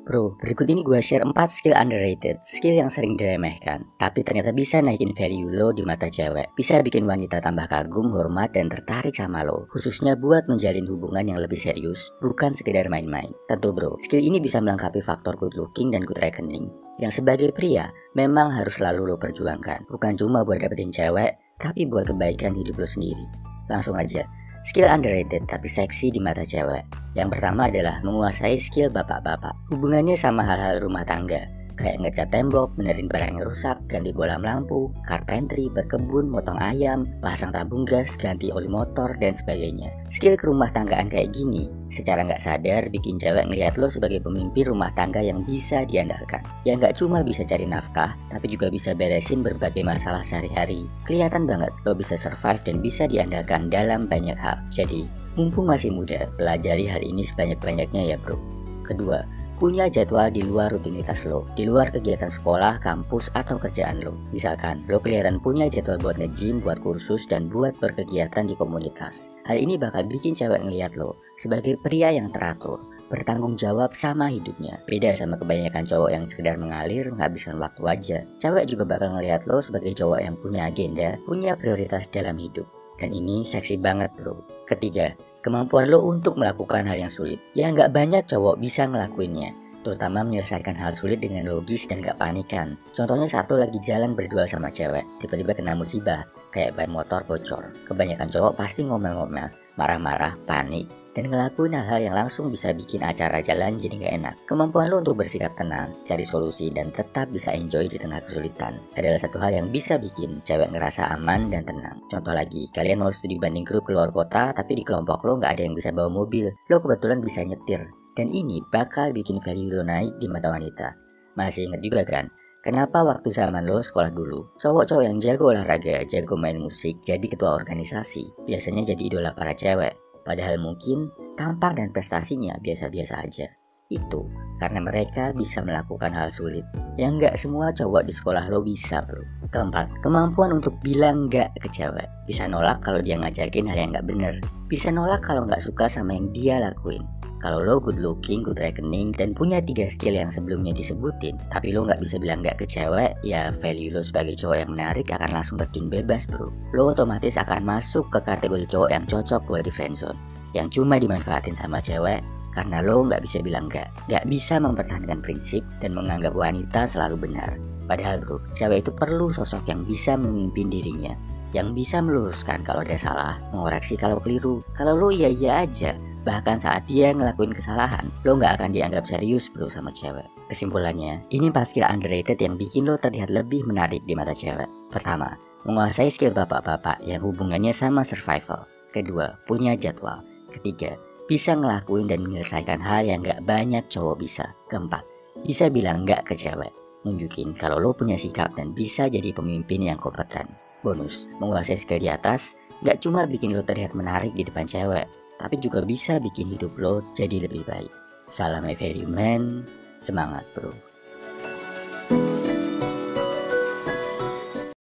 Bro, berikut ini gue share 4 skill underrated, skill yang sering diremehkan, tapi ternyata bisa naikin value lo di mata cewek. Bisa bikin wanita tambah kagum, hormat, dan tertarik sama lo, khususnya buat menjalin hubungan yang lebih serius, bukan sekedar main-main. Tentu bro, skill ini bisa melengkapi faktor good looking dan good reckoning, yang sebagai pria, memang harus selalu lo perjuangkan. Bukan cuma buat dapetin cewek, tapi buat kebaikan hidup lo sendiri. Langsung aja. Skill underrated tapi seksi di mata cewek. Yang pertama adalah menguasai skill bapak-bapak. Hubungannya sama hal-hal rumah tangga, kayak ngecat tembok, benerin barang yang rusak, ganti bolam lampu, carpentry, berkebun, motong ayam, pasang tabung gas, ganti oli motor, dan sebagainya. Skill kerumah tanggaan kayak gini, secara nggak sadar bikin cewek ngeliat lo sebagai pemimpin rumah tangga yang bisa diandalkan. Yang nggak cuma bisa cari nafkah, tapi juga bisa beresin berbagai masalah sehari-hari. Kelihatan banget lo bisa survive dan bisa diandalkan dalam banyak hal. Jadi, mumpung masih muda, pelajari hal ini sebanyak-banyaknya ya bro. Kedua, punya jadwal di luar rutinitas lo, di luar kegiatan sekolah, kampus, atau kerjaan lo. Misalkan, lo kelihatan punya jadwal buat nge-gym, buat kursus, dan buat berkegiatan di komunitas. Hal ini bakal bikin cewek ngeliat lo sebagai pria yang teratur, bertanggung jawab sama hidupnya. Beda sama kebanyakan cowok yang sekedar mengalir, menghabiskan waktu aja. Cewek juga bakal ngeliat lo sebagai cowok yang punya agenda, punya prioritas dalam hidup. Dan ini seksi banget bro. Ketiga, kemampuan lo untuk melakukan hal yang sulit. Ya nggak banyak cowok bisa ngelakuinnya, terutama menyelesaikan hal sulit dengan logis dan gak panikan. Contohnya satu lagi jalan berdua sama cewek, tiba-tiba kena musibah, kayak ban motor bocor. Kebanyakan cowok pasti ngomel-ngomel, marah-marah, panik, dan ngelakuin hal-hal yang langsung bisa bikin acara jalan jadi gak enak. Kemampuan lo untuk bersikap tenang, cari solusi, dan tetap bisa enjoy di tengah kesulitan adalah satu hal yang bisa bikin cewek ngerasa aman dan tenang. Contoh lagi, kalian mau studi banding grup keluar kota, tapi di kelompok lo gak ada yang bisa bawa mobil. Lo kebetulan bisa nyetir, dan ini bakal bikin value lo naik di mata wanita. Masih inget juga kan? Kenapa waktu zaman lo sekolah dulu, cowok-cowok yang jago olahraga, jago main musik, jadi ketua organisasi, biasanya jadi idola para cewek. Padahal mungkin tampak dan prestasinya biasa-biasa aja. Itu karena mereka bisa melakukan hal sulit yang gak semua cowok di sekolah lo bisa bro. Keempat, kemampuan untuk bilang gak ke cewek. Bisa nolak kalau dia ngajakin hal yang gak bener. Bisa nolak kalau gak suka sama yang dia lakuin. Kalau lo good looking, good reckoning, dan punya 3 skill yang sebelumnya disebutin, tapi lo gak bisa bilang gak ke cewek, ya value lo sebagai cowok yang menarik akan langsung terjun bebas bro. Lo otomatis akan masuk ke kategori cowok yang cocok buat di friendzone, yang cuma dimanfaatin sama cewek karena lo gak bisa bilang gak bisa mempertahankan prinsip dan menganggap wanita selalu benar. Padahal bro, cewek itu perlu sosok yang bisa memimpin dirinya, yang bisa meluruskan kalau ada salah, mengoreksi kalau keliru. Kalau lo iya-iya aja, bahkan saat dia ngelakuin kesalahan, lo gak akan dianggap serius bro sama cewek. Kesimpulannya, ini 4 skill underrated yang bikin lo terlihat lebih menarik di mata cewek. Pertama, menguasai skill bapak-bapak yang hubungannya sama survival. Kedua, punya jadwal. Ketiga, bisa ngelakuin dan menyelesaikan hal yang gak banyak cowok bisa. Keempat, bisa bilang gak ke cewek, nunjukin kalau lo punya sikap dan bisa jadi pemimpin yang kompeten. Bonus, menguasai skill di atas gak cuma bikin lo terlihat menarik di depan cewek, tapi juga bisa bikin hidup lo jadi lebih baik. Salam value man, semangat bro.